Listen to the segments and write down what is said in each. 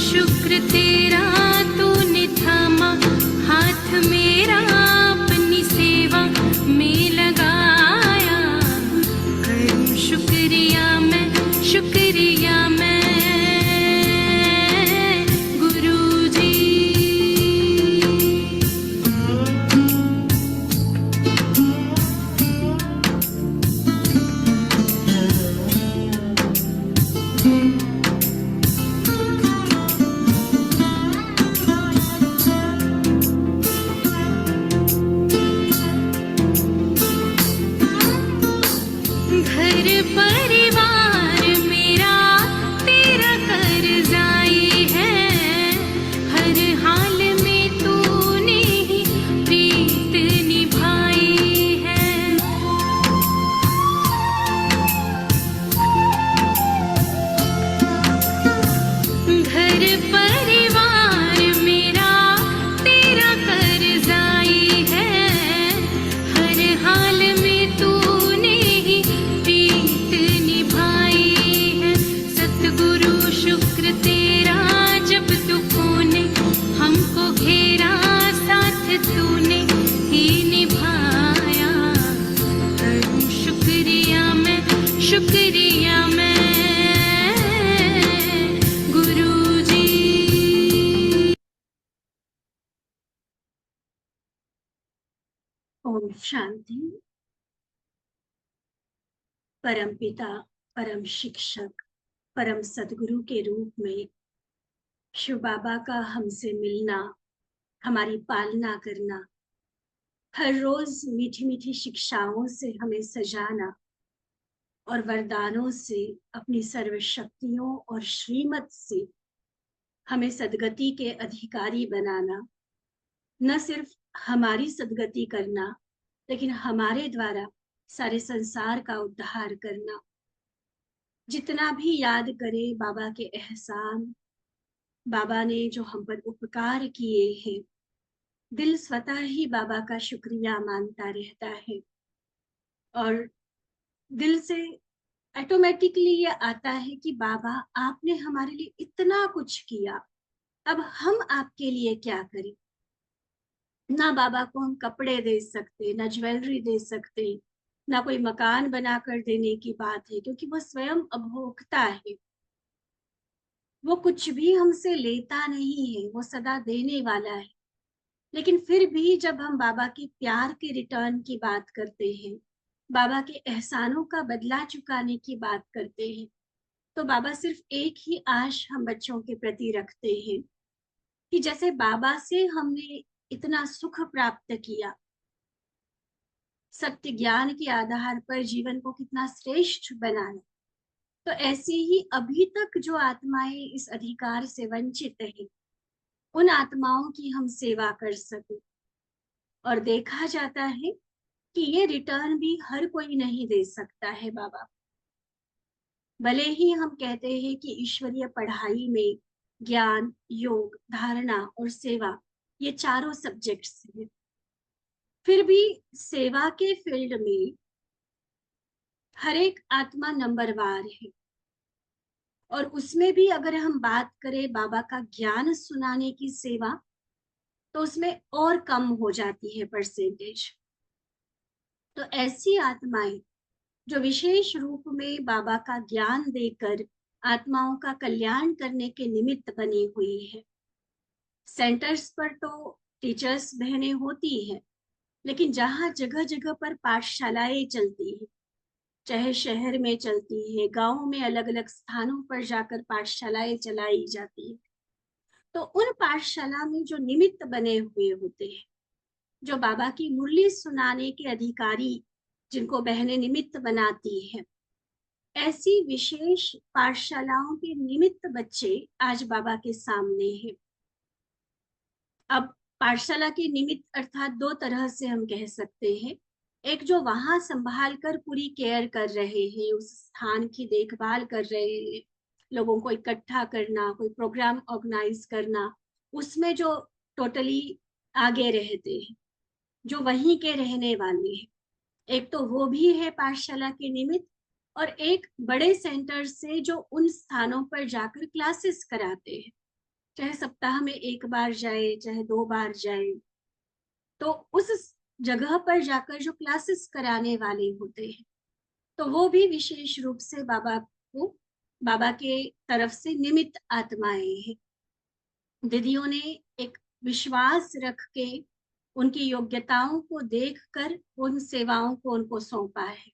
शुक्र तेरा तूने थामा हाथ मेरा अपनी सेवा में लगाया। करूं शुक्रिया मैं गुरु जी। घर परिवार मेरा तेरा कर्जाई है। हर हाल में तूने ही प्रीत निभाई है। घर परिवार मेरा तेरा कर्जाई है। हर हाल में तूने ही प्रीत निभाई है। सतगुरु शुक्र तेरा जब तूने हमको घेरा साथ तूने ही निभाया। करूं शुक्रिया मैं गुरु जी। ओम शांति। परम पिता, परम शिक्षक, परम सदगुरु के रूप में शिव बाबा का हमसे मिलना, हमारी पालना करना, हर रोज मीठी मीठी शिक्षाओं से हमें सजाना और वरदानों से, अपनी सर्वशक्तियों और श्रीमत से हमें सदगति के अधिकारी बनाना, न सिर्फ हमारी सदगति करना लेकिन हमारे द्वारा सारे संसार का उद्धार करना। जितना भी याद करे बाबा के एहसान, बाबा ने जो हम पर उपकार किए हैं, दिल स्वतः ही बाबा का शुक्रिया मानता रहता है और दिल से ऑटोमेटिकली ये आता है कि बाबा आपने हमारे लिए इतना कुछ किया, अब हम आपके लिए क्या करें। ना बाबा को हम कपड़े दे सकते, ना ज्वेलरी दे सकते, ना कोई मकान बनाकर देने की बात है, क्योंकि वो स्वयं अभोक्ता है। वो कुछ भी हमसे लेता नहीं है, वो सदा देने वाला है। लेकिन फिर भी जब हम बाबा के प्यार के रिटर्न की बात करते हैं, बाबा के एहसानों का बदला चुकाने की बात करते हैं, तो बाबा सिर्फ एक ही आश हम बच्चों के प्रति रखते हैं कि जैसे बाबा से हमने इतना सुख प्राप्त किया, सत्य ज्ञान के आधार पर जीवन को कितना श्रेष्ठ बनाया, तो ऐसे ही अभी तक जो आत्माएं इस अधिकार से वंचित हैं, उन आत्माओं की हम सेवा कर सके। और देखा जाता है कि ये रिटर्न भी हर कोई नहीं दे सकता है बाबा। भले ही हम कहते हैं कि ईश्वरीय पढ़ाई में ज्ञान, योग, धारणा और सेवा ये चारों सब्जेक्ट्स हैं, फिर भी सेवा के फील्ड में हर एक आत्मा नंबरवार है। और उसमें भी अगर हम बात करें बाबा का ज्ञान सुनाने की सेवा, तो उसमें और कम हो जाती है परसेंटेज। तो ऐसी आत्माएं जो विशेष रूप में बाबा का ज्ञान देकर आत्माओं का कल्याण करने के निमित्त बनी हुई है। सेंटर्स पर तो टीचर्स बहनें होती हैं, लेकिन जहाँ जगह जगह पर पाठशालाएं चलती है, चाहे शहर में चलती है, गांव में अलग अलग स्थानों पर जाकर पाठशालाएं चलाई जाती है, तो उन पाठशाला में जो निमित्त बने हुए होते हैं, जो बाबा की मुरली सुनाने के अधिकारी, जिनको बहनें निमित्त बनाती हैं, ऐसी विशेष पाठशालाओं के निमित्त बच्चे आज बाबा के सामने हैं। अब पाठशाला के निमित्त अर्थात दो तरह से हम कह सकते हैं। एक जो वहां संभाल कर पूरी केयर कर रहे हैं, उस स्थान की देखभाल कर रहे हैं, लोगों को इकट्ठा करना, कोई प्रोग्राम ऑर्गेनाइज करना, उसमें जो टोटली आगे रहते हैं, जो वहीं के रहने वाले हैं। एक तो वो भी है पाठशाला के निमित्त, और एक बड़े सेंटर से जो उन स्थानों पर जाकर क्लासेस कराते हैं। चाहे सप्ताह में 1 बार जाए, चाहे 2 बार जाए, तो उस जगह पर जाकर जो क्लासेस कराने वाले होते हैं, तो वो भी विशेष रूप से बाबा के तरफ से निमित्त आत्माएं हैं। दीदियों ने एक विश्वास रख के उनकी योग्यताओं को देखकर उन सेवाओं को उनको सौंपा है।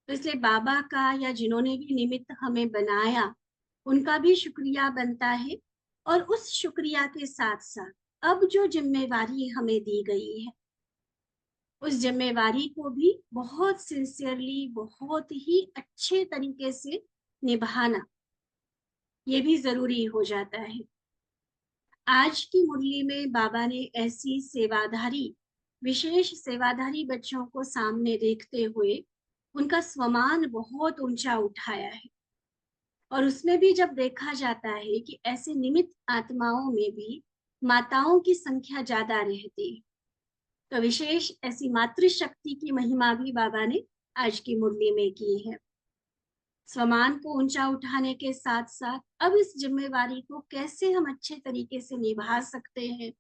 तो इसलिए बाबा का या जिन्होंने भी निमित्त हमें बनाया, उनका भी शुक्रिया बनता है। और उस शुक्रिया के साथ साथ अब जो जिम्मेवारी हमें दी गई है, उस जिम्मेवारी को भी बहुत सिंसियरली, बहुत ही अच्छे तरीके से निभाना, ये भी जरूरी हो जाता है। आज की मुरली में बाबा ने ऐसी सेवाधारी, विशेष सेवाधारी बच्चों को सामने देखते हुए उनका स्वमान बहुत ऊंचा उठाया है। और उसमें भी जब देखा जाता है कि ऐसे निमित्त आत्माओं में भी माताओं की संख्या ज्यादा रहती है, तो विशेष ऐसी मातृशक्ति की महिमा भी बाबा ने आज की मुरली में की है। स्वमान को ऊंचा उठाने के साथ साथ अब इस जिम्मेवारी को कैसे हम अच्छे तरीके से निभा सकते हैं,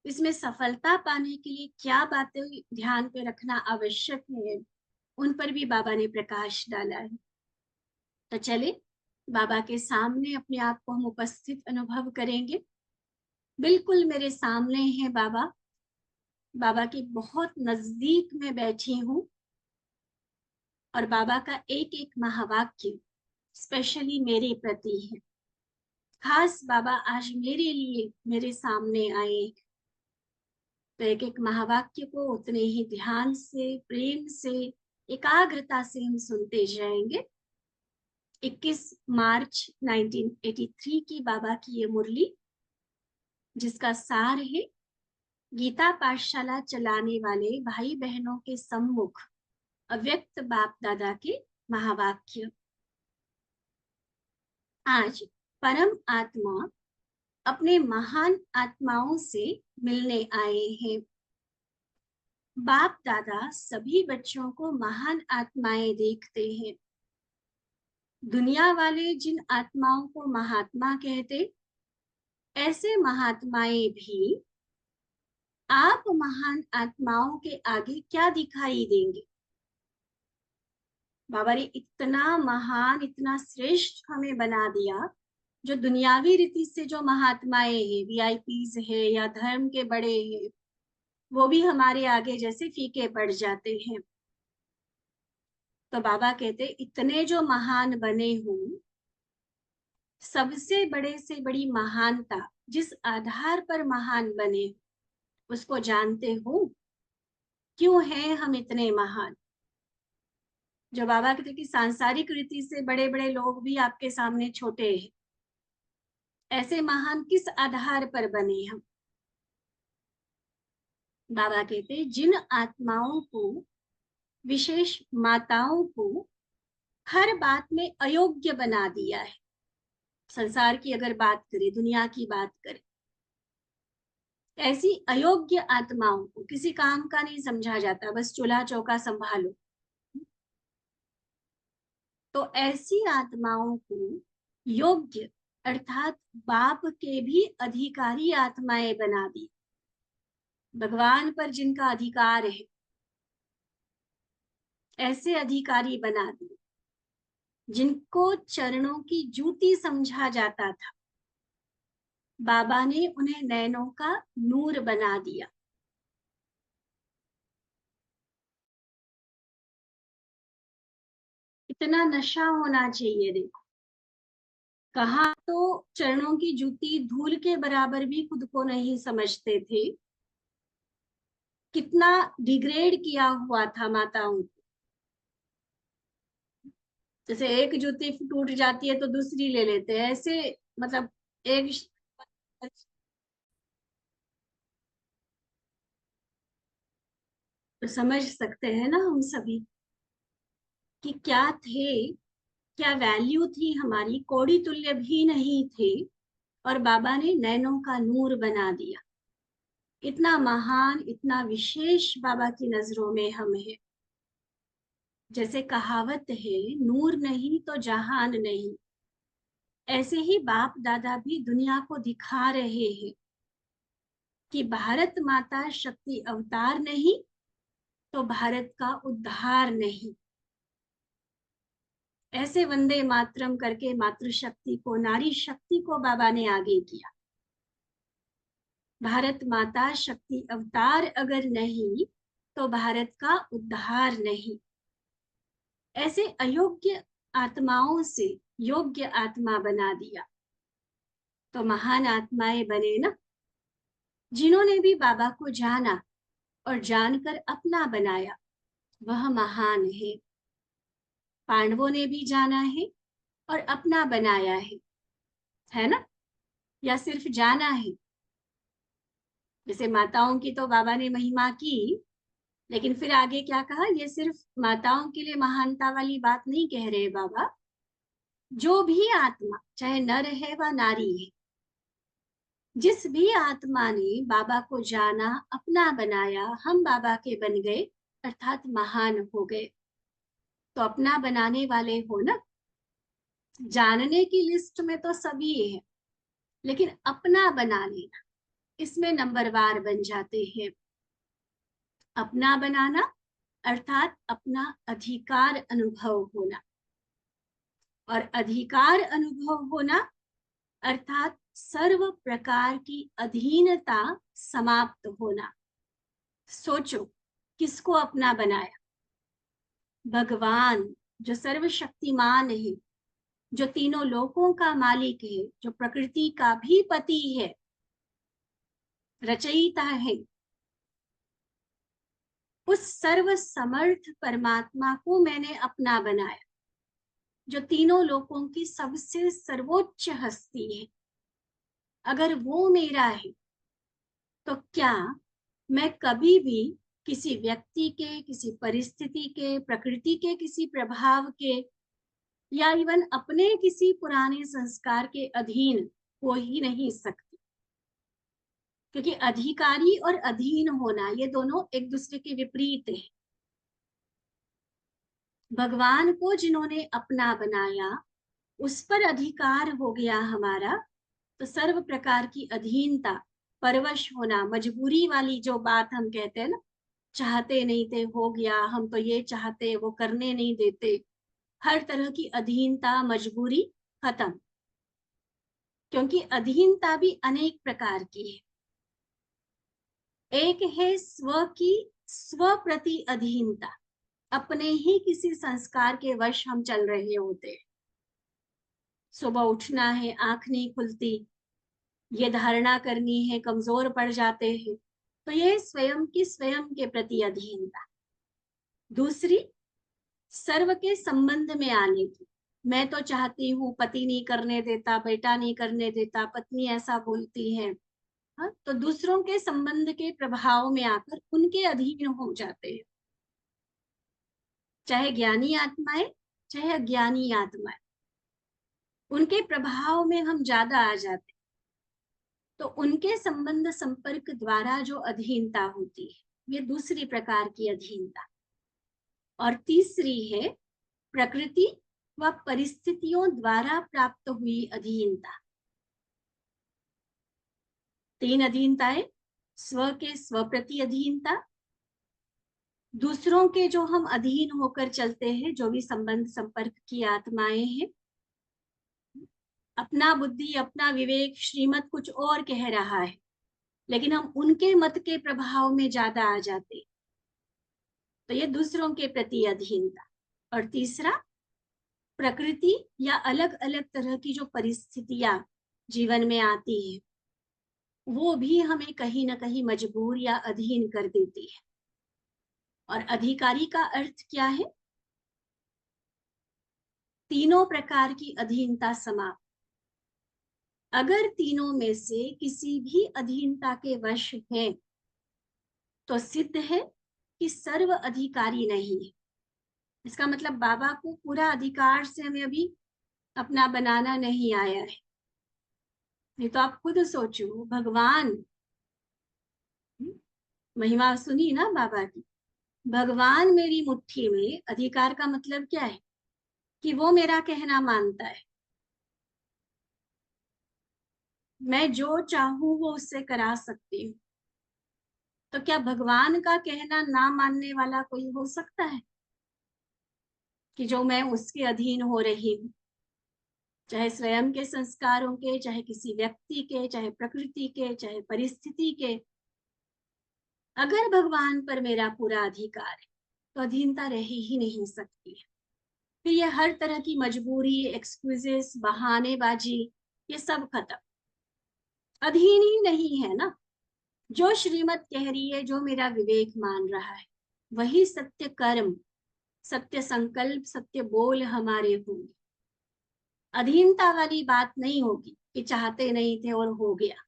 इसमें सफलता पाने के लिए क्या बातें ध्यान पे रखना आवश्यक है, उन पर भी बाबा ने प्रकाश डाला है। तो चले बाबा के सामने अपने आप को हम उपस्थित अनुभव करेंगे। बिल्कुल मेरे सामने है बाबा, बाबा के बहुत नजदीक में बैठी हूँ। और बाबा का एक एक महावाक्य स्पेशली मेरे प्रति है। खास बाबा आज मेरे लिए मेरे सामने आए, तो एक एक महावाक्य को उतने ही ध्यान से, प्रेम से, एकाग्रता से हम सुनते जाएंगे। 21 मार्च 1983 की बाबा की ये मुरली, जिसका सार है गीता पाठशाला चलाने वाले भाई बहनों के सम्मुख अव्यक्त बाप दादा के महावाक्य। आज परम आत्मा अपने महान आत्माओं से मिलने आए हैं। बाप दादा सभी बच्चों को महान आत्माएं देखते हैं। दुनिया वाले जिन आत्माओं को महात्मा कहते, ऐसे महात्माएं भी आप महान आत्माओं के आगे क्या दिखाई देंगे। बाबा ने इतना महान, इतना श्रेष्ठ हमें बना दिया, जो दुनियावी रीति से जो महात्माएं हैं, वीआईपीज है या धर्म के बड़े हैं, वो भी हमारे आगे जैसे फीके पड़ जाते हैं। तो बाबा कहते इतने जो महान बने हूं, सबसे बड़े से बड़ी महानता जिस आधार पर महान बने, उसको जानते हो क्यों हैं हम इतने महान। जो बाबा कहते कि सांसारिक रीति से बड़े बड़े लोग भी आपके सामने छोटे हैं, ऐसे महान किस आधार पर बने हम। बाबा कहते जिन आत्माओं को, विशेष माताओं को हर बात में अयोग्य बना दिया है, संसार की अगर बात करें, दुनिया की बात करें, ऐसी अयोग्य आत्माओं को किसी काम का नहीं समझा जाता, बस चूल्हा चौका संभालो, तो ऐसी आत्माओं को योग्य अर्थात बाप के भी अधिकारी आत्माएं बना दी। भगवान पर जिनका अधिकार है, ऐसे अधिकारी बना दिए जिनको चरणों की जूती समझा जाता था, बाबा ने उन्हें नैनों का नूर बना दिया। इतना नशा होना चाहिए। देखो कहाँ तो चरणों की जूती धूल के बराबर भी खुद को नहीं समझते थे, कितना डिग्रेड किया हुआ था माताओं को। जैसे एक जूती टूट जाती है तो दूसरी ले लेते हैं, ऐसे मतलब एक तो समझ सकते हैं ना हम सभी कि क्या थे, क्या वैल्यू थी हमारी, कौड़ी तुल्य भी नहीं थे। और बाबा ने नैनों का नूर बना दिया। इतना महान, इतना विशेष बाबा की नजरों में हम है। जैसे कहावत है, नूर नहीं तो जहान नहीं। ऐसे ही बाप दादा भी दुनिया को दिखा रहे हैं कि भारत माता शक्ति अवतार नहीं तो भारत का उद्धार नहीं। ऐसे वंदे मातरम करके मातृशक्ति को, नारी शक्ति को बाबा ने आगे किया। भारत माता शक्ति अवतार अगर नहीं तो भारत का उद्धार नहीं। ऐसे अयोग्य आत्माओं से योग्य आत्मा बना दिया तो महान आत्माएं बने ना, जिन्होंने भी बाबा को जाना और जानकर अपना बनाया, वह महान है। पांडवों ने भी जाना है और अपना बनाया है ना, या सिर्फ जाना है? जैसे माताओं की तो बाबा ने महिमा की, लेकिन फिर आगे क्या कहा? ये सिर्फ माताओं के लिए महानता वाली बात नहीं कह रहे बाबा। जो भी आत्मा, चाहे नर है व नारी है, जिस भी आत्मा ने बाबा को जाना, अपना बनाया, हम बाबा के बन गए, अर्थात महान हो गए। तो अपना बनाने वाले हो ना। जानने की लिस्ट में तो सभी है, लेकिन अपना बना लेना, इसमें नंबरवार बन जाते हैं। अपना बनाना अर्थात अपना अधिकार अनुभव होना, और अधिकार अनुभव होना अर्थात सर्व प्रकार की अधीनता समाप्त होना। सोचो, किसको अपना बनाया? भगवान, जो सर्वशक्तिमान है, जो तीनों लोकों का मालिक है, जो प्रकृति का भी पति है, रचयिता है। उस सर्व समर्थ परमात्मा को मैंने अपना बनाया, जो तीनों लोकों की सबसे सर्वोच्च हस्ती है। अगर वो मेरा है तो क्या मैं कभी भी किसी व्यक्ति के, किसी परिस्थिति के, प्रकृति के किसी प्रभाव के, या इवन अपने किसी पुराने संस्कार के अधीन हो ही नहीं सकती? क्योंकि अधिकारी और अधीन होना, ये दोनों एक दूसरे के विपरीत है। भगवान को जिन्होंने अपना बनाया, उस पर अधिकार हो गया हमारा, तो सर्व प्रकार की अधीनता, परवश होना, मजबूरी वाली जो बात हम कहते हैं ना, चाहते नहीं थे हो गया, हम तो ये चाहते, वो करने नहीं देते, हर तरह की अधीनता, मजबूरी खत्म। क्योंकि अधीनता भी अनेक प्रकार की है। एक है स्व की, स्व प्रति अधीनता, अपने ही किसी संस्कार के वश हम चल रहे होते हैं। सुबह उठना है, आंख नहीं खुलती, ये धारणा करनी है, कमजोर पड़ जाते हैं, तो ये स्वयं की, स्वयं के प्रति अधीनता। दूसरी, सर्व के संबंध में आने की, मैं तो चाहती हूँ, पति नहीं करने देता, बेटा नहीं करने देता, पत्नी ऐसा बोलती है, हाँ? तो दूसरों के संबंध के प्रभाव में आकर उनके अधीन हो जाते हैं। चाहे ज्ञानी आत्माएं, चाहे अज्ञानी आत्माएं, उनके प्रभाव में हम ज्यादा आ जाते, तो उनके संबंध संपर्क द्वारा जो अधीनता होती है, ये दूसरी प्रकार की अधीनता। और तीसरी है प्रकृति व परिस्थितियों द्वारा प्राप्त हुई अधीनता। तीन अधीनताएं: स्व के स्व प्रति अधीनता, दूसरों के जो हम अधीन होकर चलते हैं, जो भी संबंध संपर्क की आत्माएं हैं, अपना बुद्धि, अपना विवेक, श्रीमत कुछ और कह रहा है, लेकिन हम उनके मत के प्रभाव में ज्यादा आ जाते, तो ये दूसरों के प्रति अधीनता। और तीसरा, प्रकृति या अलग अलग तरह की जो परिस्थितियां जीवन में आती है, वो भी हमें कहीं ना कहीं मजबूर या अधीन कर देती है। और अधिकारी का अर्थ क्या है? तीनों प्रकार की अधीनता समाप्त। अगर तीनों में से किसी भी अधीनता के वश है, तो सिद्ध है कि सर्व अधिकारी नहीं है। इसका मतलब बाबा को पूरा अधिकार से हमें अभी अपना बनाना नहीं आया है। नहीं तो आप खुद सोचो, भगवान, महिमा सुनी ना बाबा की, भगवान मेरी मुट्ठी में, अधिकार का मतलब क्या है? कि वो मेरा कहना मानता है। मैं जो चाहूं वो उससे करा सकती हूँ। तो क्या भगवान का कहना ना मानने वाला कोई हो सकता है कि जो मैं उसके अधीन हो रही हूँ, चाहे स्वयं के संस्कारों के, चाहे किसी व्यक्ति के, चाहे प्रकृति के, चाहे परिस्थिति के। अगर भगवान पर मेरा पूरा अधिकार है तो अधीनता रह ही नहीं सकती है। फिर ये हर तरह की मजबूरी, एक्सक्यूजेस, बहानेबाजी, ये सब खत्म। अधीन ही नहीं है ना। जो श्रीमत कह रही है, जो मेरा विवेक मान रहा है, वही सत्य कर्म, सत्य संकल्प, सत्य बोल हमारे होंगे। अधीनता वाली बात नहीं होगी कि चाहते नहीं थे और हो गया,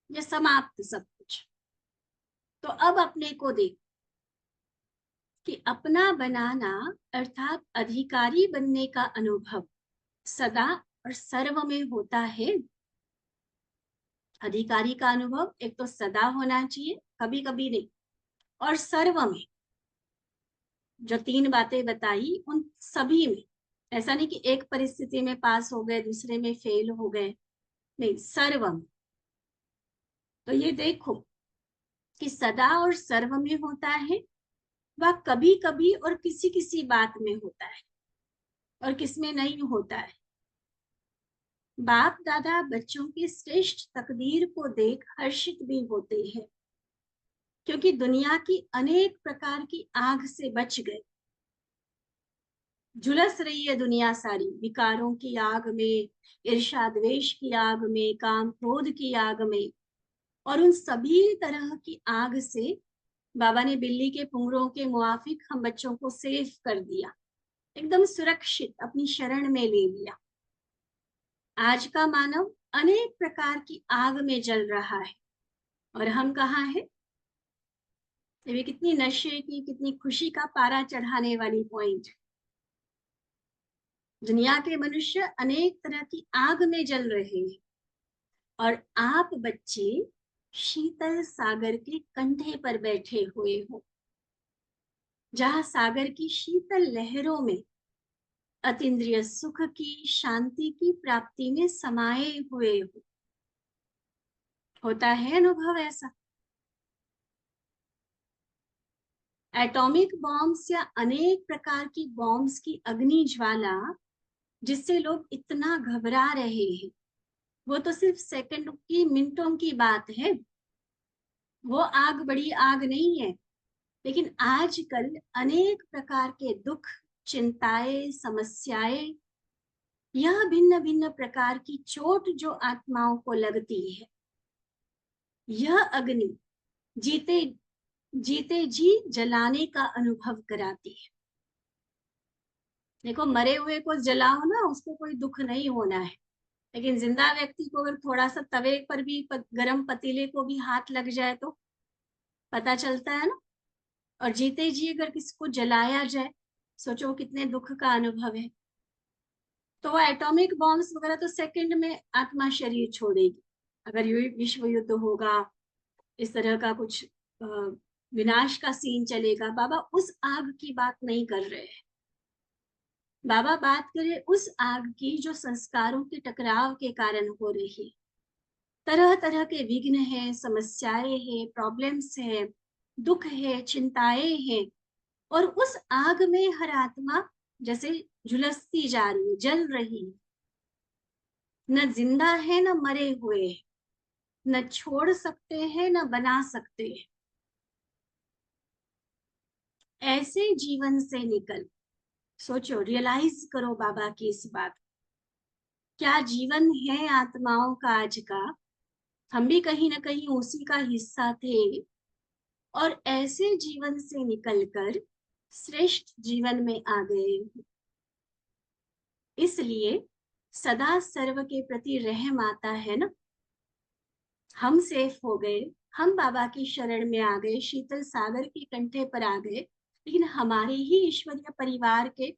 ये समाप्त सब कुछ। तो अब अपने को देख कि अपना बनाना अर्थात अधिकारी बनने का अनुभव सदा और सर्व में होता है। अधिकारी का अनुभव एक तो सदा होना चाहिए, कभी कभी नहीं, और सर्व में। जो 3 बातें बताई उन सभी में, ऐसा नहीं कि एक परिस्थिति में पास हो गए, दूसरे में फेल हो गए, नहीं, सर्व में। तो ये देखो कि सदा और सर्व में होता है, वह कभी कभी और किसी किसी बात में होता है, और किसमें नहीं होता है। बाप दादा बच्चों की श्रेष्ठ तकदीर को देख हर्षित भी होते हैं, क्योंकि दुनिया की अनेक प्रकार की आग से बच गए। झुलस रही है दुनिया सारी, विकारों की आग में, ईर्ष्या द्वेष की आग में, काम क्रोध की आग में, और उन सभी तरह की आग से बाबा ने बिल्ली के पुंगरों के मुआफिक हम बच्चों को सेफ कर दिया, एकदम सुरक्षित अपनी शरण में ले लिया। आज का मानव अनेक प्रकार की आग में जल रहा है, और हम कहाँ हैं? ये कितनी नशे की, कितनी खुशी का पारा चढ़ाने वाली पॉइंट। दुनिया के मनुष्य अनेक तरह की आग में जल रहे हैं, और आप बच्चे शीतल सागर के कंढे पर बैठे हुए हो, जहां सागर की शीतल लहरों में अतीन्द्रिय सुख की, शांति की प्राप्ति में समाये हुए हो। होता है अनुभव ऐसा? एटॉमिक बॉम्ब्स या अनेक प्रकार की बॉम्ब्स की अग्नि ज्वाला जिससे लोग इतना घबरा रहे हैं, वो तो सिर्फ सेकंड की, मिनटों की बात है। वो आग बड़ी आग नहीं है। लेकिन आजकल अनेक प्रकार के दुख, चिंताएं, समस्याएं, यह भिन्न भिन्न प्रकार की चोट जो आत्माओं को लगती है, यह अग्नि जीते जीते जी जलाने का अनुभव कराती है। देखो, मरे हुए को जलाओ ना, उसको कोई दुख नहीं होना है, लेकिन जिंदा व्यक्ति को अगर थोड़ा सा तवे पर भी, गरम पतीले को भी हाथ लग जाए तो पता चलता है ना। और जीते जी अगर किसी को जलाया जाए, सोचो कितने दुख का अनुभव है। तो वो एटॉमिक बॉम्ब्स वगैरह तो सेकंड में आत्मा शरीर छोड़ेगी। अगर विश्व युद्ध होगा, इस तरह का कुछ विनाश का सीन चलेगा, बाबा उस आग की बात नहीं कर रहे हैं। बाबा बात करे उस आग की जो संस्कारों के टकराव के कारण हो रही है। तरह तरह के विघ्न है, समस्याएं है, प्रॉब्लम्स है, दुख है, चिंताएं हैं, और उस आग में हर आत्मा जैसे झुलसती जा रही है, जल रही है। न जिंदा है, न मरे हुए हैं, न छोड़ सकते हैं, न बना सकते हैं। ऐसे जीवन से निकल, सोचो, रियलाइज करो बाबा की इस बात। क्या जीवन है आत्माओं का आज का? हम भी कहीं ना कहीं उसी का हिस्सा थे, और ऐसे जीवन से निकलकर श्रेष्ठ जीवन में आ गए। इसलिए सदा सर्व के प्रति रहम आता है ना। हम सेफ हो गए, हम बाबा की शरण में आ गए, शीतल सागर के कंठे पर आ गए, लेकिन हमारे ही ईश्वरीय परिवार के,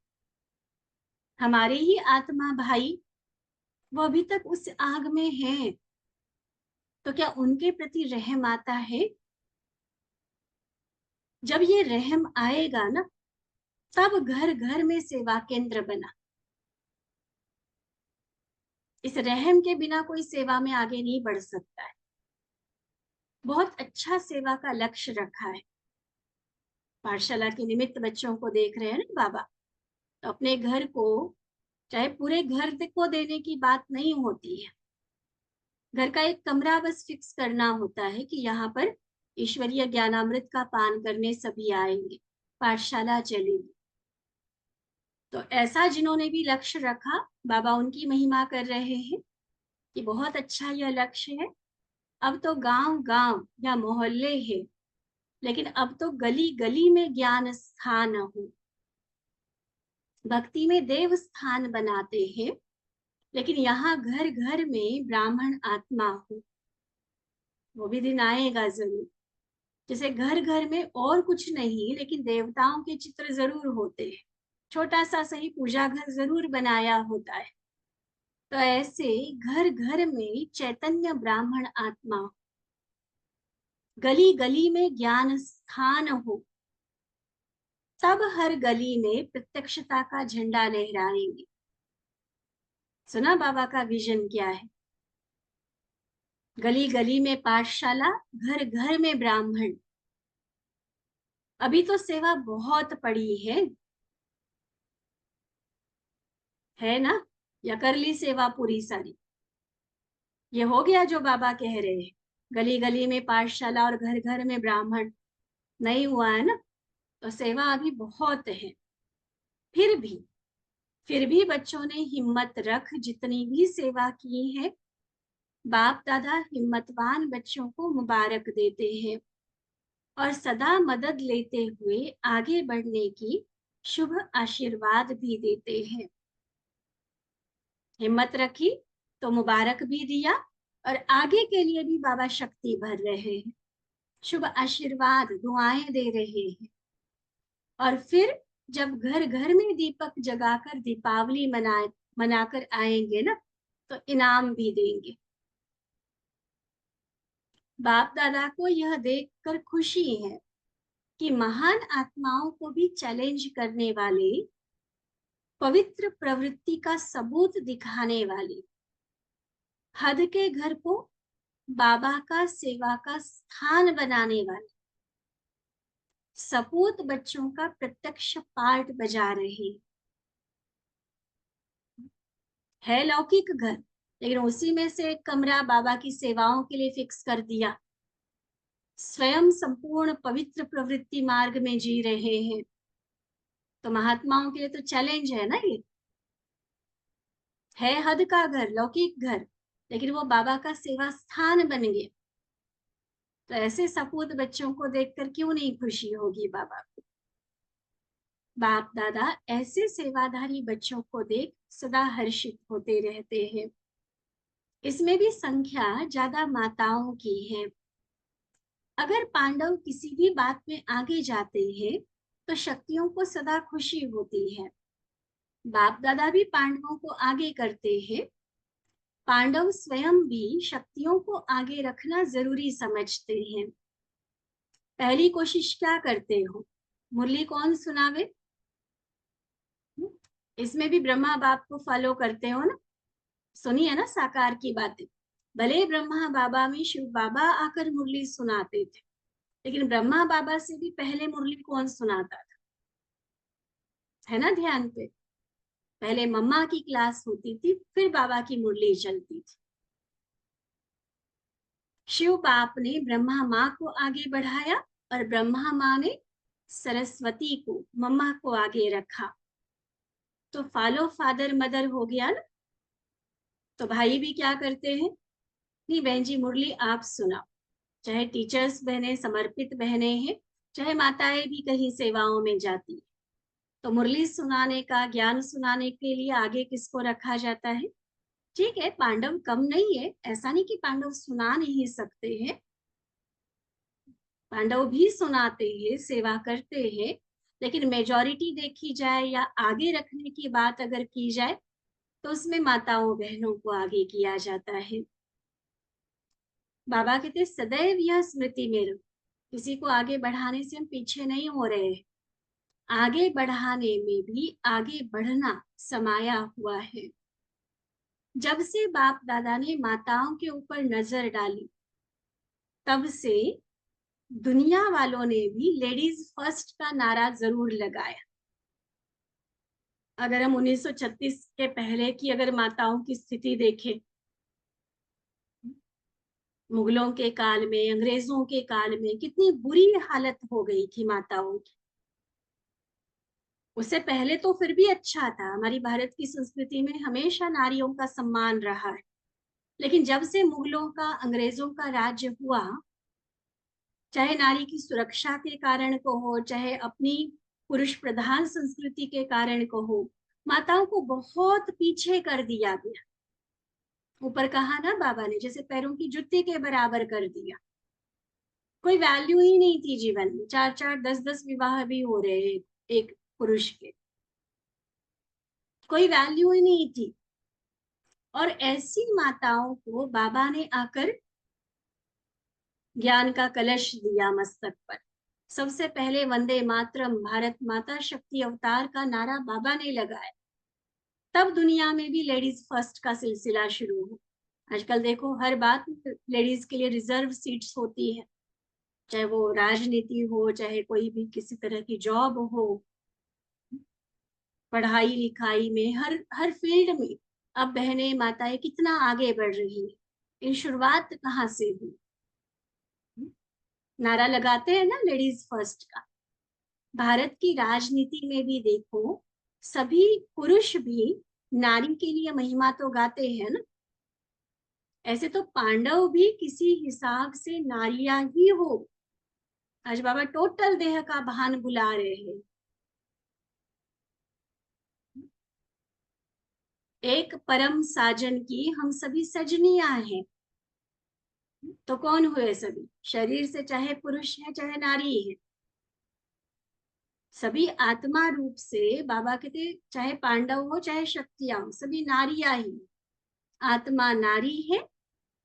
हमारे ही आत्मा भाई, वो अभी तक उस आग में हैं। तो क्या उनके प्रति रहम आता है? जब ये रहम आएगा ना, तब घर घर में सेवा केंद्र बना। इस रहम के बिना कोई सेवा में आगे नहीं बढ़ सकता है। बहुत अच्छा सेवा का लक्ष्य रखा है। पाठशाला के निमित्त बच्चों को देख रहे हैं ना बाबा, तो अपने घर को, चाहे पूरे घर को देने की बात नहीं होती है, घर का एक कमरा बस फिक्स करना होता है कि यहाँ पर ईश्वरीय ज्ञानामृत का पान करने सभी आएंगे, पाठशाला चलेगी। तो ऐसा जिन्होंने भी लक्ष्य रखा, बाबा उनकी महिमा कर रहे हैं कि बहुत अच्छा यह लक्ष्य है। अब तो गांव गांव या मोहल्ले है, लेकिन अब तो गली गली में ज्ञान स्थान हो। भक्ति में देव स्थान बनाते हैं, लेकिन यहाँ घर घर में ब्राह्मण आत्मा हो। वो भी दिन आएगा जरूर। जैसे घर घर में और कुछ नहीं, लेकिन देवताओं के चित्र जरूर होते हैं, छोटा सा सही पूजा घर जरूर बनाया होता है। तो ऐसे घर घर में चैतन्य ब्राह्मण आत्मा हो, गली गली में ज्ञान स्थान हो, तब हर गली में प्रत्यक्षता का झंडा लहराएंगे। सुना बाबा का विजन क्या है? गली गली में पाठशाला, घर घर में ब्राह्मण। अभी तो सेवा बहुत पड़ी है ना? या कर ली सेवा पूरी सारी? ये हो गया जो बाबा कह रहे हैं, गली गली में पाठशाला और घर घर में ब्राह्मण। नहीं हुआ है ना? तो सेवा अभी बहुत है। फिर भी बच्चों ने हिम्मत रख जितनी भी सेवा की है, बाप दादा हिम्मतवान बच्चों को मुबारक देते हैं और सदा मदद लेते हुए आगे बढ़ने की शुभ आशीर्वाद भी देते हैं। हिम्मत रखी तो मुबारक भी दिया, और आगे के लिए भी बाबा शक्ति भर रहे हैं, शुभ आशीर्वाद दुआएं दे रहे हैं। और फिर जब घर घर में दीपक जगाकर दीपावली मनाकर आएंगे ना, तो इनाम भी देंगे। बाप दादा को यह देखकर खुशी है कि महान आत्माओं को भी चैलेंज करने वाले, पवित्र प्रवृत्ति का सबूत दिखाने वाले, हद के घर को बाबा का सेवा का स्थान बनाने वाले सपूत बच्चों का प्रत्यक्ष पार्ट बजा रहे है। लौकिक घर, लेकिन उसी में से एक कमरा बाबा की सेवाओं के लिए फिक्स कर दिया। स्वयं संपूर्ण पवित्र प्रवृत्ति मार्ग में जी रहे हैं, तो महात्माओं के लिए तो चैलेंज है ना। ये है हद का घर, लौकिक घर, लेकिन वो बाबा का सेवा स्थान बन गया। तो ऐसे सपूत बच्चों को देखकर क्यों नहीं खुशी होगी बाबा को? बाप दादा ऐसे सेवाधारी बच्चों को देख सदा हर्षित होते रहते हैं। इसमें भी संख्या ज्यादा माताओं की है। अगर पांडव किसी भी बात में आगे जाते हैं, तो शक्तियों को सदा खुशी होती है। बाप दादा भी पांडवों को आगे करते हैं। पांडव स्वयं भी शक्तियों को आगे रखना जरूरी समझते हैं। पहली कोशिश क्या करते हो? मुरली कौन सुनावे? इसमें भी ब्रह्मा बाप को फॉलो करते हो ना? सुनी है ना साकार की बातें? भले ब्रह्मा बाबा में शिव बाबा आकर मुरली सुनाते थे, लेकिन ब्रह्मा बाबा से भी पहले मुरली कौन सुनाता था? है ना ध्यान पे? पहले मम्मा की क्लास होती थी, फिर बाबा की मुरली चलती थी। शिव बाप ने ब्रह्मा माँ को आगे बढ़ाया, और ब्रह्मा माँ ने सरस्वती को, मम्मा को आगे रखा। तो फॉलो फादर मदर हो गया ना। तो भाई भी क्या करते हैं? नहीं बहन जी मुरली आप सुनाओ। चाहे टीचर्स बहने, समर्पित बहने हैं, चाहे माताएं भी कहीं सेवाओं में जाती है, तो मुरली सुनाने का, ज्ञान सुनाने के लिए आगे किसको रखा जाता है? ठीक है, पांडव कम नहीं है, ऐसा नहीं कि पांडव सुना नहीं सकते हैं। पांडव भी सुनाते हैं, सेवा करते हैं, लेकिन मेजॉरिटी देखी जाए या आगे रखने की बात अगर की जाए, तो उसमें माताओं बहनों को आगे किया जाता है। बाबा कहते सदैव यह स्मृति में रहो, किसी को आगे बढ़ाने से हम पीछे नहीं हो रहे हैं, आगे बढ़ाने में भी आगे बढ़ना समाया हुआ है। जब से बाप दादा ने माताओं के ऊपर नजर डाली, तब से दुनिया वालों ने भी लेडीज फर्स्ट का नारा जरूर लगाया। अगर हम 1936 के पहले की अगर माताओं की स्थिति देखें, मुगलों के काल में, अंग्रेजों के काल में कितनी बुरी हालत हो गई थी माताओं की। उससे पहले तो फिर भी अच्छा था, हमारी भारत की संस्कृति में हमेशा नारियों का सम्मान रहा है। लेकिन जब से मुगलों का, अंग्रेजों का राज्य हुआ, चाहे नारी की सुरक्षा के कारण को हो, चाहे अपनी पुरुष प्रधान संस्कृति के कारण को हो, माताओं को बहुत पीछे कर दिया गया। ऊपर कहा ना बाबा ने, जैसे पैरों की जुत्ती के बराबर कर दिया। कोई वैल्यू ही नहीं थी जीवन में। 4-4, 10-10 विवाह भी हो रहे हैं एक पुरुष के, कोई वैल्यू ही नहीं थी। और ऐसी माताओं को बाबा ने आकर ज्ञान का कलश दिया मस्तक पर। सबसे पहले वंदे मातरम, भारत माता शक्ति अवतार का नारा बाबा ने लगाया। तब दुनिया में भी लेडीज फर्स्ट का सिलसिला शुरू हो। आजकल देखो हर बात लेडीज के लिए रिजर्व सीट्स होती है, चाहे वो राजनीति हो, चाहे कोई भी किसी तरह की जॉब हो, पढ़ाई लिखाई में, हर हर फील्ड में अब बहनें माताएं कितना आगे बढ़ रही है। इन शुरुआत कहाँ से हुई? नारा लगाते हैं ना लेडीज फर्स्ट का। भारत की राजनीति में भी देखो, सभी पुरुष भी नारी के लिए महिमा तो गाते हैं ना। ऐसे तो पांडव भी किसी हिसाब से नारियां ही हो। आज बाबा टोटल देह का भान बुला रहे हैं। एक परम साजन की हम सभी सजनियां हैं। तो कौन हुए सभी? शरीर से चाहे पुरुष है चाहे नारी है, सभी आत्मा रूप से बाबा कहते चाहे पांडव हो चाहे शक्तियां हो, सभी नारियां ही। आत्मा नारी है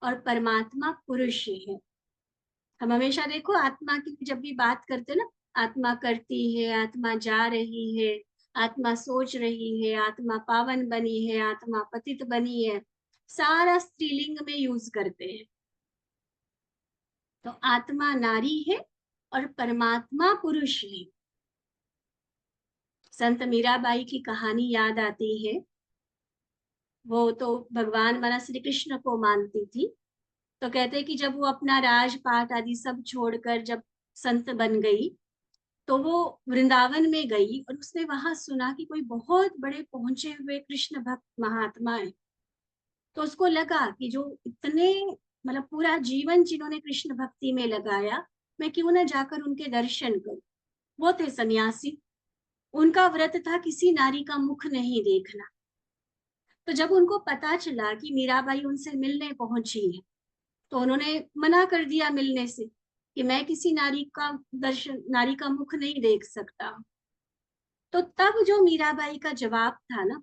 और परमात्मा पुरुष है। हम हमेशा देखो आत्मा की जब भी बात करते ना, आत्मा करती है, आत्मा जा रही है, आत्मा सोच रही है, आत्मा पावन बनी है, आत्मा पतित बनी है, सारा स्त्रीलिंग में यूज करते हैं। तो आत्मा नारी है और परमात्मा पुरुष है। संत मीराबाई की कहानी याद आती है। वो तो भगवान माना श्री कृष्ण को मानती थी। तो कहते कि जब वो अपना राजपाट आदि सब छोड़कर जब संत बन गई, तो वो वृंदावन में गई और उसने वहां सुना कि कोई बहुत बड़े पहुंचे हुए कृष्ण भक्त महात्मा है। तो उसको लगा कि जो इतने मतलब पूरा जीवन जिन्होंने कृष्ण भक्ति में लगाया, मैं क्यों ना जाकर उनके दर्शन करूं। वो थे सन्यासी। उनका व्रत था किसी नारी का मुख नहीं देखना। तो जब उनको पता चला कि मीराबाई उनसे मिलने पहुंची है, तो उन्होंने मना कर दिया मिलने से कि मैं किसी नारी का दर्शन, नारी का मुख नहीं देख सकता। तो तब जो मीराबाई का जवाब था ना,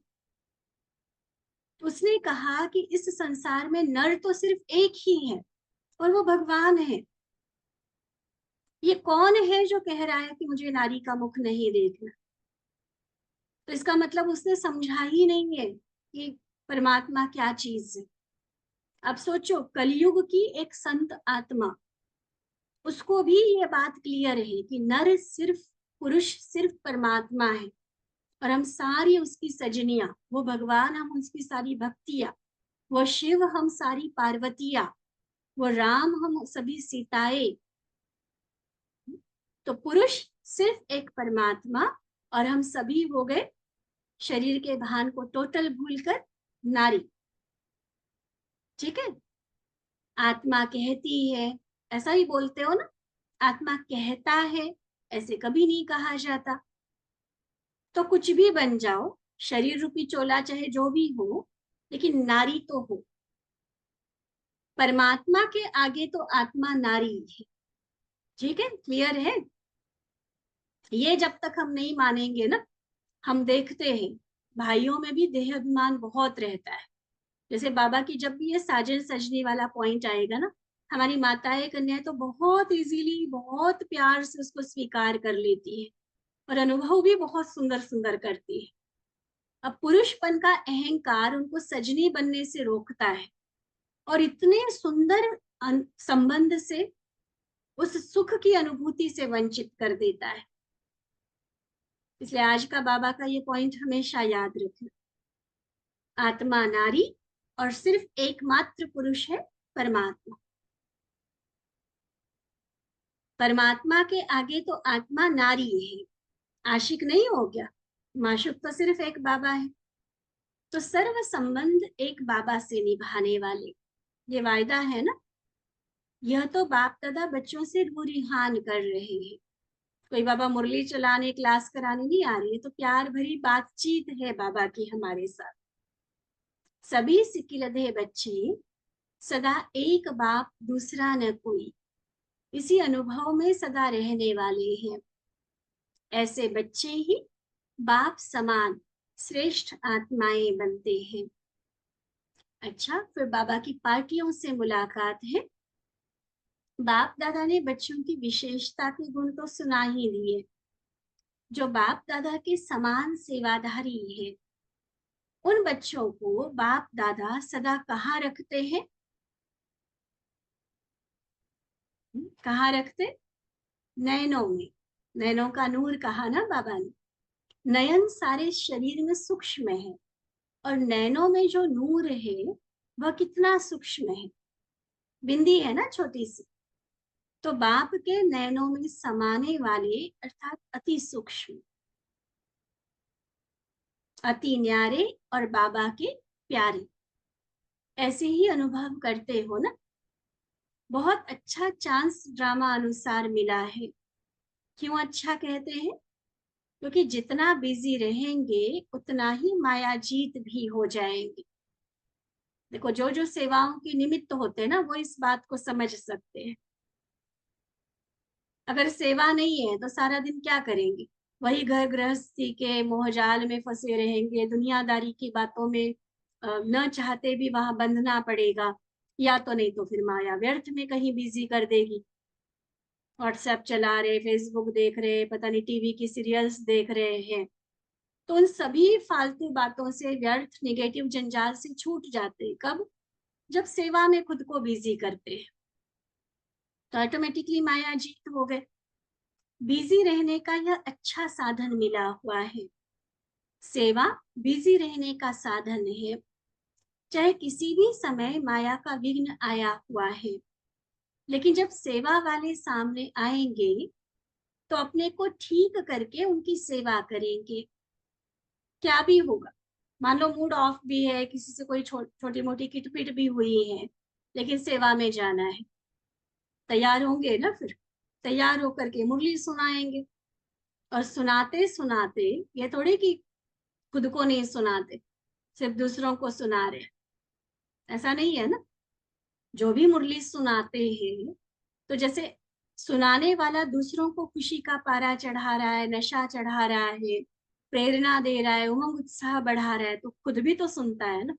उसने कहा कि इस संसार में नर तो सिर्फ एक ही है और वो भगवान है। ये कौन है जो कह रहा है कि मुझे नारी का मुख नहीं देखना? तो इसका मतलब उसने समझा ही नहीं है कि परमात्मा क्या चीज है। अब सोचो, कलयुग की एक संत आत्मा, उसको भी ये बात क्लियर है कि नर सिर्फ, पुरुष सिर्फ परमात्मा है और हम सारी उसकी सजनियां, वो भगवान हम उसकी सारी भक्तियां, वो शिव हम सारी पार्वतियां, वो राम हम सभी सीताएं। तो पुरुष सिर्फ एक परमात्मा और हम सभी हो गए शरीर के भान को टोटल भूलकर नारी। ठीक है? आत्मा कहती है, ऐसा ही बोलते हो ना, आत्मा कहता है, ऐसे कभी नहीं कहा जाता। तो कुछ भी बन जाओ, शरीर रूपी चोला चाहे जो भी हो, लेकिन नारी तो हो। परमात्मा के आगे तो आत्मा नारी है। ठीक है? क्लियर है? ये जब तक हम नहीं मानेंगे ना, हम देखते हैं भाइयों में भी देह अभिमान बहुत रहता है। जैसे बाबा की जब भी ये साजन सजनी वाला पॉइंट आएगा ना, हमारी माताएं कन्याएं तो बहुत इजीली, बहुत प्यार से उसको स्वीकार कर लेती है और अनुभव भी बहुत सुंदर सुंदर करती है। अब पुरुषपन का अहंकार उनको सजनी बनने से रोकता है और इतने सुंदर संबंध से, उस सुख की अनुभूति से वंचित कर देता है। इसलिए आज का बाबा का ये पॉइंट हमेशा याद रखना, आत्मा नारी और सिर्फ एकमात्र पुरुष है परमात्मा। परमात्मा के आगे तो आत्मा नारी है, आशिक नहीं हो गया, माशुक तो सिर्फ एक बाबा है। तो सर्व संबंध एक बाबा से निभाने वाले, ये वायदा है ना। यह तो बाप दादा बच्चों से रूरिहान कर रहे हैं। कोई बाबा मुरली चलाने, क्लास कराने नहीं आ रही है, तो प्यार भरी बातचीत है बाबा की हमारे साथ। सभी सिकिलधे बच्चे सदा एक बाप दूसरा न कोई, इसी अनुभव में सदा रहने वाले हैं। ऐसे बच्चे ही बाप समान श्रेष्ठ आत्माएं बनते हैं। अच्छा, फिर बाबा की पार्टियों से मुलाकात है। बाप दादा ने बच्चों की विशेषता के गुण तो सुना ही दिए। जो बाप दादा के समान सेवाधारी है, उन बच्चों को बाप दादा सदा कहाँ रखते हैं? कहाँ रखते? नयनों में। नयनों का नूर कहा ना बाबा ने। नयन सारे शरीर में सूक्ष्म है, और नैनों में जो नूर है वह कितना सूक्ष्म है, बिंदी है ना छोटी सी। तो बाप के नैनों में समाने वाले अर्थात अति सूक्ष्म, अति न्यारे और बाबा के प्यारे, ऐसे ही अनुभव करते हो ना। बहुत अच्छा चांस ड्रामा अनुसार मिला है। क्यों अच्छा कहते हैं? क्योंकि जितना बिजी रहेंगे उतना ही माया जीत भी हो जाएंगे। देखो, जो जो सेवाओं के निमित्त होते हैं ना, वो इस बात को समझ सकते हैं। अगर सेवा नहीं है तो सारा दिन क्या करेंगे? वही घर गृहस्थी के मोहजाल में फंसे रहेंगे, दुनियादारी की बातों में न चाहते भी वहां बंधना पड़ेगा, या तो नहीं तो फिर माया व्यर्थ में कहीं बिजी कर देगी। व्हाट्सएप चला रहे, फेसबुक देख रहे, पता नहीं टीवी की सीरियल्स देख रहे हैं, तो उन सभी फालतू बातों से, व्यर्थ नेगेटिव जंजाल से छूट जाते हैं। कब? जब सेवा में खुद को बिजी करते हैं, तो ऑटोमेटिकली माया जीत हो गए। बिजी रहने का यह अच्छा साधन मिला हुआ है। सेवा बिजी रहने का साधन है। चाहे किसी भी समय माया का विघ्न आया हुआ है, लेकिन जब सेवा वाले सामने आएंगे तो अपने को ठीक करके उनकी सेवा करेंगे। क्या भी होगा, मान लो मूड ऑफ भी है, किसी से कोई छोटी मोटी किटपिट भी हुई है, लेकिन सेवा में जाना है, तैयार होंगे ना। फिर तैयार होकर के मुरली सुनाएंगे, और सुनाते सुनाते ये थोड़ी कि खुद को नहीं सुनाते, सिर्फ दूसरों को सुना रहे, ऐसा नहीं है ना। जो भी मुरली सुनाते हैं, तो जैसे सुनाने वाला दूसरों को खुशी का पारा चढ़ा रहा है, नशा चढ़ा रहा है, प्रेरणा दे रहा है, उमंग उत्साह बढ़ा रहा है, तो खुद भी तो सुनता है ना।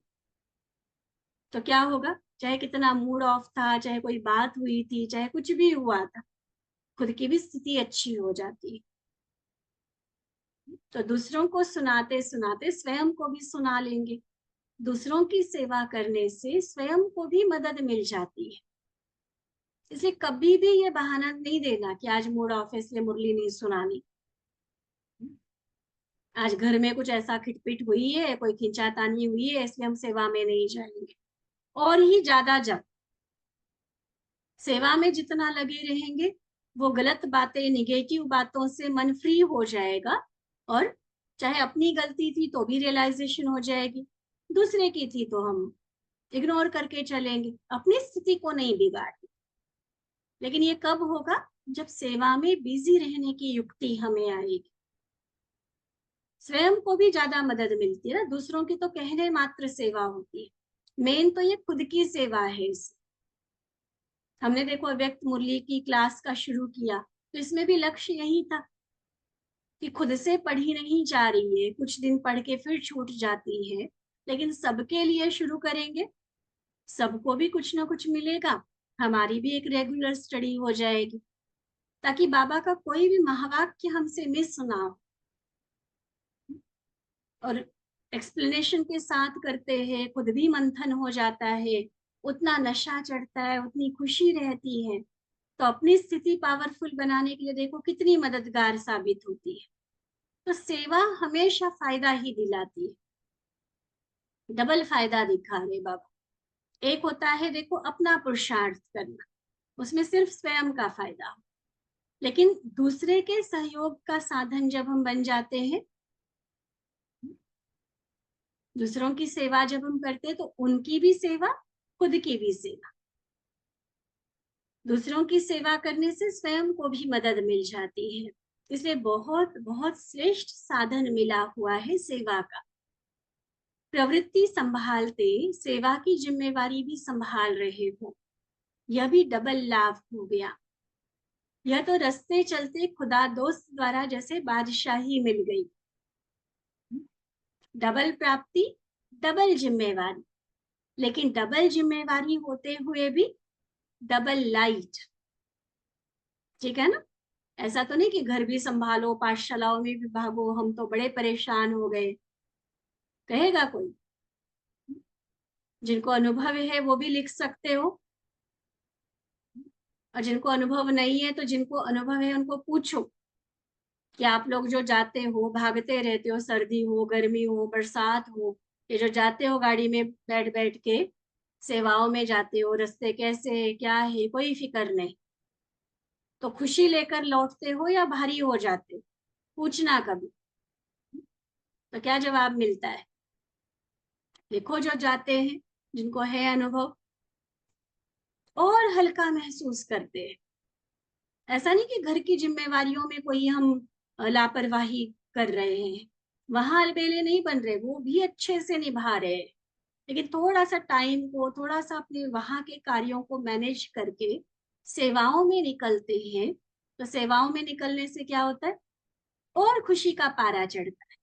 तो क्या होगा? चाहे कितना मूड ऑफ था, चाहे कोई बात हुई थी, चाहे कुछ भी हुआ था, खुद की भी स्थिति अच्छी हो जाती है। तो दूसरों को सुनाते सुनाते स्वयं को भी सुना लेंगे। दूसरों की सेवा करने से स्वयं को भी मदद मिल जाती है। इसलिए कभी भी ये बहाना नहीं देना कि आज मूड ऑफ है इसलिए मुरली नहीं सुनानी, आज घर में कुछ ऐसा खिटपिट हुई है, कोई खिंचातानी हुई है, इसलिए हम सेवा में नहीं जाएंगे। और ही ज्यादा जब सेवा में जितना लगे रहेंगे, वो गलत बातें, निगेटिव बातों से मन फ्री हो जाएगा, और चाहे अपनी गलती थी तो भी रियलाइजेशन हो जाएगी, दूसरे की थी तो हम इग्नोर करके चलेंगे, अपनी स्थिति को नहीं बिगाड़ेंगे। लेकिन ये कब होगा? जब सेवा में बिजी रहने की युक्ति हमें आएगी। स्वयं को भी ज्यादा मदद मिलती है ना, दूसरों की तो कहने मात्र सेवा होती है, मेन तो ये खुद की सेवा है। हमने देखो व्यक्त मुरली की क्लास का शुरू किया, तो इसमें भी लक्ष्य यही था कि खुद से पढ़ी नहीं जा रही है, कुछ दिन पढ़ के फिर छूट जाती है, लेकिन सबके लिए शुरू करेंगे, सबको भी कुछ ना कुछ मिलेगा, हमारी भी एक रेगुलर स्टडी हो जाएगी, ताकि बाबा का कोई भी महावाक्य हमसे मिस ना हो। और एक्सप्लेनेशन के साथ करते हैं, खुद भी मंथन हो जाता है, उतना नशा चढ़ता है, उतनी खुशी रहती है। तो अपनी स्थिति पावरफुल बनाने के लिए देखो कितनी मददगार साबित होती है। तो सेवा हमेशा फायदा ही दिलाती है, डबल फायदा दिखा रहे बाबा। एक होता है देखो अपना पुरुषार्थ करना, उसमें सिर्फ स्वयं का फायदा हो, लेकिन दूसरे के सहयोग का साधन जब हम बन जाते हैं, दूसरों की सेवा जब हम करते हैं, तो उनकी भी सेवा, खुद की भी सेवा। दूसरों की सेवा करने से स्वयं को भी मदद मिल जाती है। इसलिए बहुत बहुत श्रेष्ठ साधन मिला हुआ है सेवा का। प्रवृत्ति संभालते सेवा की जिम्मेवारी भी संभाल रहे हो, यह भी डबल लाभ हो गया। यह तो रास्ते चलते खुदा दोस्त द्वारा जैसे बादशाही मिल गई। डबल प्राप्ति, डबल जिम्मेवारी, लेकिन डबल जिम्मेवारी होते हुए भी डबल लाइट। ठीक है ना? ऐसा तो नहीं कि घर भी संभालो, पाठशालाओं में भी भागो, हम तो बड़े परेशान हो गए, कहेगा कोई? जिनको अनुभव है वो भी लिख सकते हो, और जिनको अनुभव नहीं है, तो जिनको अनुभव है उनको पूछो कि आप लोग जो जाते हो, भागते रहते हो, सर्दी हो, गर्मी हो, बरसात हो, ये जो जाते हो गाड़ी में बैठ बैठ के सेवाओं में जाते हो, रास्ते कैसे है, क्या है, कोई फिक्र नहीं, तो खुशी लेकर लौटते हो या भारी हो जाते हो? पूछना कभी। तो क्या जवाब मिलता है? लिखो जो जाते हैं, जिनको है अनुभव, और हल्का महसूस करते हैं। ऐसा नहीं कि घर की जिम्मेवारियों में कोई हम लापरवाही कर रहे हैं, वहां अलबेले नहीं बन रहे, वो भी अच्छे से निभा रहे हैं, लेकिन थोड़ा सा टाइम को, थोड़ा सा अपने वहां के कार्यों को मैनेज करके सेवाओं में निकलते हैं। तो सेवाओं में निकलने से क्या होता है? और खुशी का पारा चढ़ता है,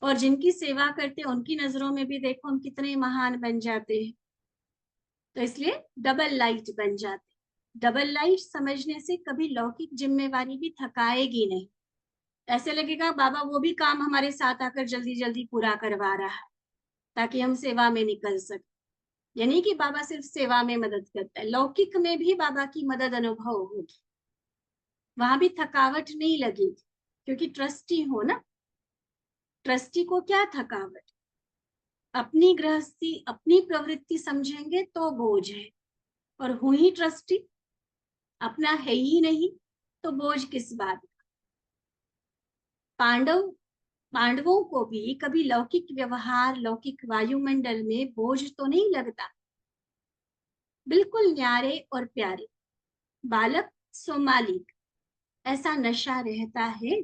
और जिनकी सेवा करते हैं उनकी नजरों में भी देखो हम कितने महान बन जाते हैं। तो इसलिए डबल लाइट बन जाते। डबल लाइट समझने से कभी लौकिक जिम्मेवारी भी थकाएगी नहीं। ऐसे लगेगा बाबा वो भी काम हमारे साथ आकर जल्दी जल्दी पूरा करवा रहा है ताकि हम सेवा में निकल सके। यानी कि बाबा सिर्फ सेवा में मदद करता है, लौकिक में भी बाबा की मदद अनुभव होगी, वहां भी थकावट नहीं लगेगी, क्योंकि ट्रस्टी हो ना। ट्रस्टी को क्या थकावट? अपनी गृहस्थी, अपनी प्रवृत्ति समझेंगे तो बोझ है, और हूं ही ट्रस्टी, अपना है ही नहीं, तो बोझ किस बात का? पांडवों को भी कभी लौकिक व्यवहार, लौकिक वायुमंडल में बोझ तो नहीं लगता, बिल्कुल न्यारे और प्यारे, बालक सो मालिक, ऐसा नशा रहता है।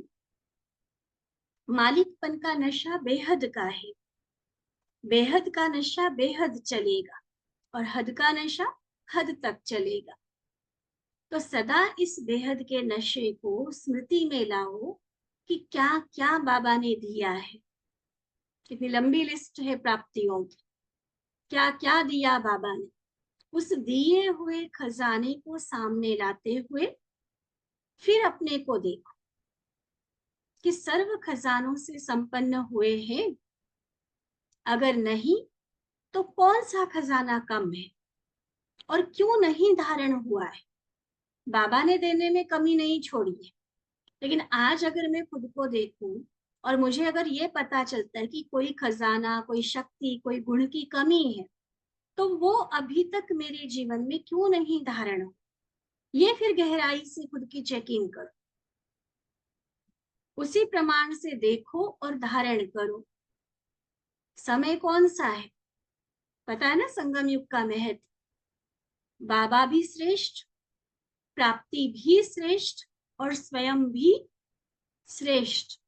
मालिकपन का नशा बेहद का है, बेहद का नशा बेहद चलेगा, और हद का नशा हद तक चलेगा। तो सदा इस बेहद के नशे को स्मृति में लाओ कि क्या क्या बाबा ने दिया है। कितनी लंबी लिस्ट है प्राप्तियों की, क्या क्या दिया बाबा ने। उस दिए हुए खजाने को सामने लाते हुए फिर अपने को देखो कि सर्व खजानों से संपन्न हुए हैं। अगर नहीं तो कौन सा खजाना कम है, और क्यों नहीं धारण हुआ है? बाबा ने देने में कमी नहीं छोड़ी है, लेकिन आज अगर मैं खुद को देखूं और मुझे अगर ये पता चलता है कि कोई खजाना, कोई शक्ति, कोई गुण की कमी है, तो वो अभी तक मेरे जीवन में क्यों नहीं धारण हो? ये फिर गहराई से खुद की चेकिंग करो, उसी प्रमाण से देखो और धारण करो। समय कौन सा है? पता है ना संगम युग का महत्व। बाबा भी श्रेष्ठ, प्राप्ति भी श्रेष्ठ, और स्वयं भी श्रेष्ठ।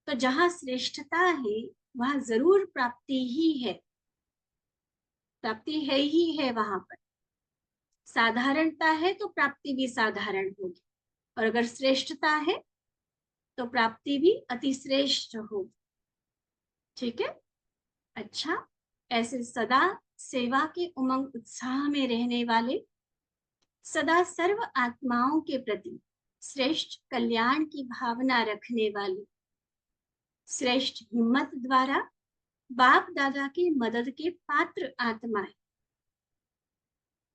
तो जहां श्रेष्ठता है वहां जरूर प्राप्ति ही है, प्राप्ति है ही है वहां पर। साधारणता है तो प्राप्ति भी साधारण होगी, और अगर श्रेष्ठता है तो प्राप्ति भी अति श्रेष्ठ होगी। ठीक है? अच्छा, ऐसे सदा सेवा के उमंग उत्साह में रहने वाले, सदा सर्व आत्माओं के प्रति श्रेष्ठ कल्याण की भावना रखने वाले, श्रेष्ठ हिम्मत द्वारा बाप दादा की मदद के पात्र आत्माएं,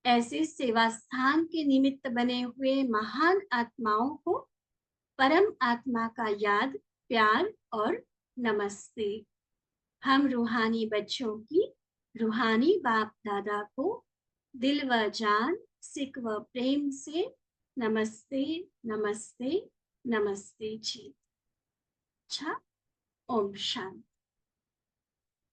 ऐसे सेवा स्थान के निमित्त बने हुए महान आत्माओं को परम आत्मा का याद, प्यार और नमस्ते। हम रूहानी बच्चों की रूहानी बाप दादा को दिल व जान, सिक व प्रेम से नमस्ते नमस्ते नमस्ते जी। अच्छा, ओम शांति।